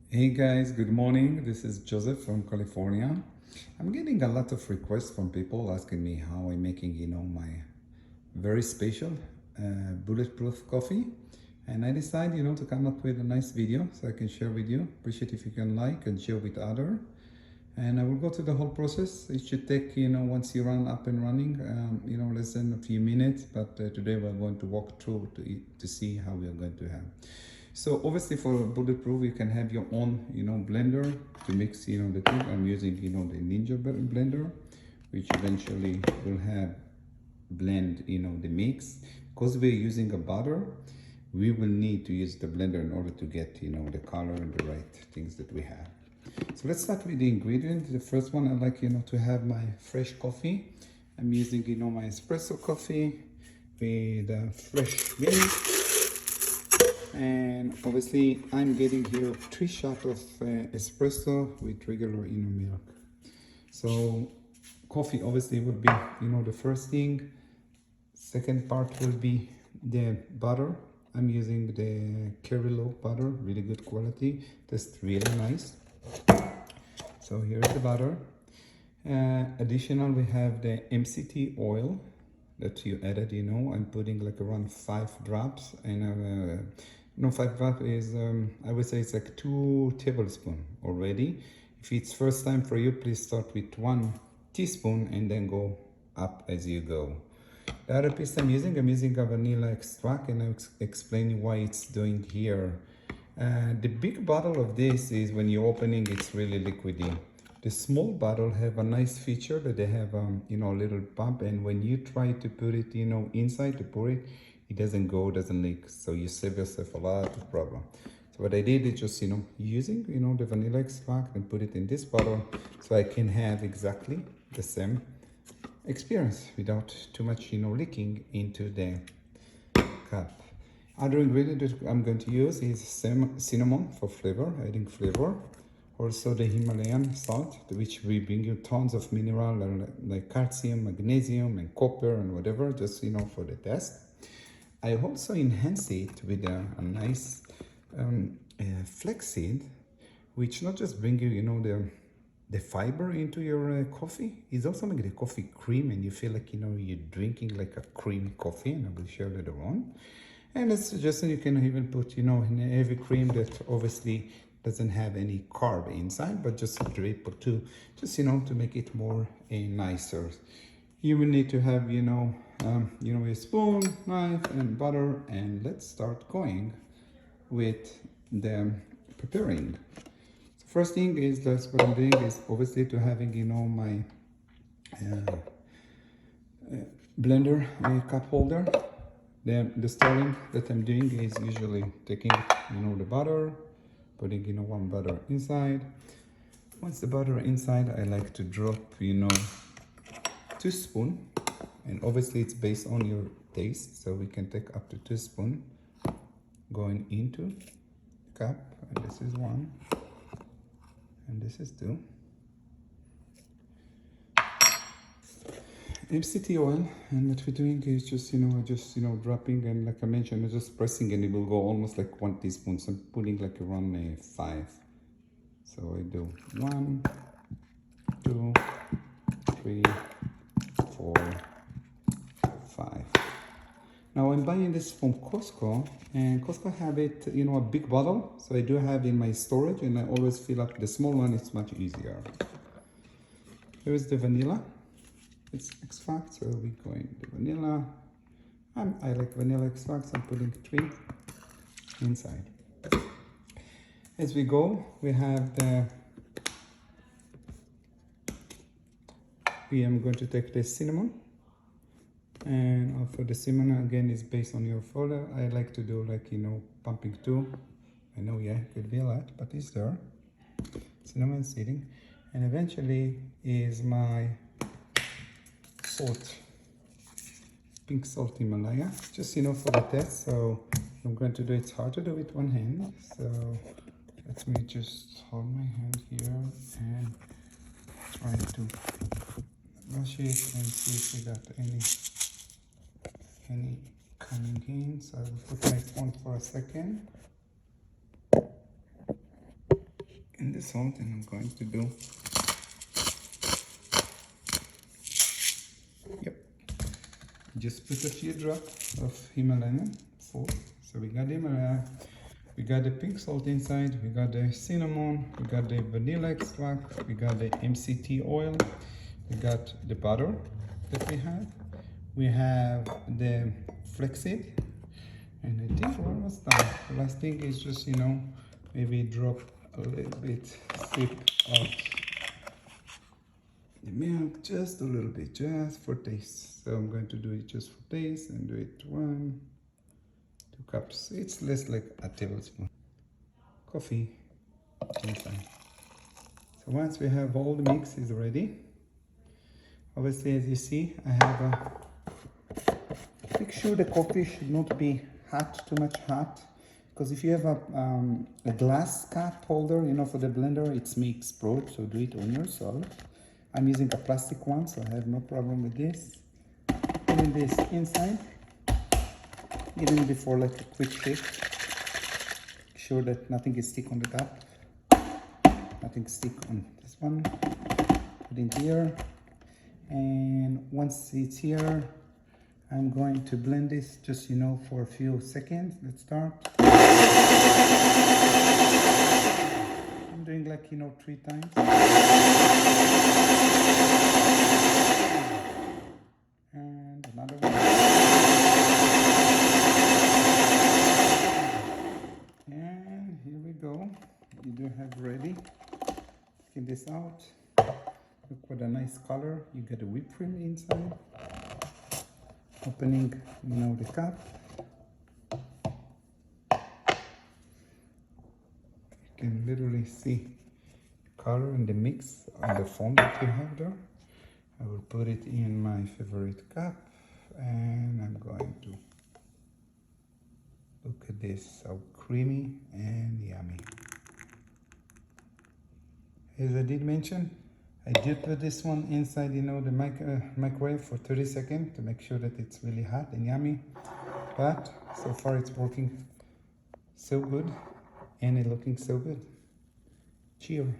Hey guys, good morning. This is Joseph from California. I'm getting a lot of requests from people asking me how I'm making, my very special bulletproof coffee. And I decided, to come up with a nice video so I can share with you. Appreciate if you can like and share with other. And I will go through the whole process. It should take, once you run up and running, less than a few minutes. But today we're going to walk through to see how we are going to have. So obviously for bulletproof, you can have your own, blender to mix, the thing. I'm using, the Ninja blender, which eventually will have blend, the mix. Because we're using a butter, we will need to use the blender in order to get, the color and the right things that we have. So let's start with the ingredients. The first one, I like, to have my fresh coffee. I'm using, my espresso coffee with fresh milk. And obviously I'm getting here 3 shots of espresso with regular milk. So coffee obviously would be the first thing. Second part will be the butter. I'm using the Kerilo butter, really good quality, tastes really nice. So here's the butter. Additional, we have the MCT oil that you added. I'm putting like around 5 drops, and 5 drops is I would say it's like 2 tablespoons already. If it's first time for you, please start with 1 teaspoon and then go up as you go. The other piece I'm using a vanilla extract, and I'll explain you why it's doing here. The big bottle of this is when you're opening, it's really liquidy. The small bottle have a nice feature that they have, a little pump, and when you try to put it, inside to pour it, it doesn't go, doesn't leak. So you save yourself a lot of problem. So what I did is just, using, the vanilla extract and put it in this bottle so I can have exactly the same experience without too much, leaking into the cup. Other ingredient that I'm going to use is cinnamon for flavor, adding flavor. Also the Himalayan salt, which will bring you tons of mineral like calcium, magnesium, and copper, and whatever, just for the taste. I also enhance it with a nice flaxseed, which not just bring you, the fiber into your coffee, is also make the coffee cream, and you feel like you're drinking like a creamy coffee, and I will share later on. And a suggestion, you can even put in every cream that obviously doesn't have any carb inside, but just a drip or two, just to make it more nicer. You will need to have a spoon, knife, and butter, and let's start going with the preparing. So first thing is, that's what I'm doing is obviously to having my blender cup holder. Then the stirring that I'm doing is usually taking the butter, putting 1 butter inside. Once the butter inside, I like to drop 2 spoons, and obviously it's based on your taste, so we can take up to 2 spoons going into the cup. And this is 1 and this is 2. MCT oil, and what we're doing is just dropping, and like I mentioned, just pressing, and it will go almost like 1 teaspoon. So I'm putting like around 5. So I do 1, 2, 3, 4, 5. Now I'm buying this from Costco, and Costco have it, a big bottle. So I do have in my storage, and I always fill up the small one. It's much easier. Here is the vanilla. It's extract, so we're going the vanilla. I like vanilla extracts. I'm putting 3 inside. As we go, we have I'm going to take the cinnamon, and for the cinnamon again is based on your folder. I like to do like pumping 2. I know, yeah, it could be a lot, but it's there. Cinnamon seeding, and eventually is my salt, pink salt Himalaya, just for the test. So I'm going to do it's hard to do with 1 hand, so let me just hold my hand here and try to brush it and see if we got any coming in. So I will put my phone for a second. and the salt, and I'm going to do, yep, just put a few drops of Himalayan salt. So we got the Himalaya, we got the pink salt inside, we got the cinnamon, we got the vanilla extract, we got the MCT oil, we got the butter that we have the flaxseed, and I think we're almost done. The last thing is just, you know, maybe drop a little bit, sip of the milk, just a little bit, just for taste. So I'm going to do it just for taste and do it 1, 2 cups. It's less like a tablespoon. Coffee inside. So once we have all the mix is ready, obviously as you see, I have a, make sure the coffee should not be hot, too much hot, because if you have a glass cup holder, you know, for the blender, it may explode, so do it on yourself. I'm using a plastic one, so I have no problem with this. Putting this inside, even before like a quick shake. Make sure that nothing is stick on the cup, nothing stick on this one. Put in here, and once it's here, I'm going to blend this just, you know, for a few seconds. Let's start. I'm doing like, you know, 3 times. And another one. And here we go. You do have ready. Get this out. Look what a nice color. You get a whipped cream inside. Opening, you know, the cup. You can literally see the color and the mix on the foam that you have there. I will put it in my favorite cup, and I'm going to look at this, so creamy and yummy. As I did mention, I did put this one inside, you know, the microwave for 30 seconds to make sure that it's really hot and yummy. But so far it's working so good and it's looking so good. Cheers.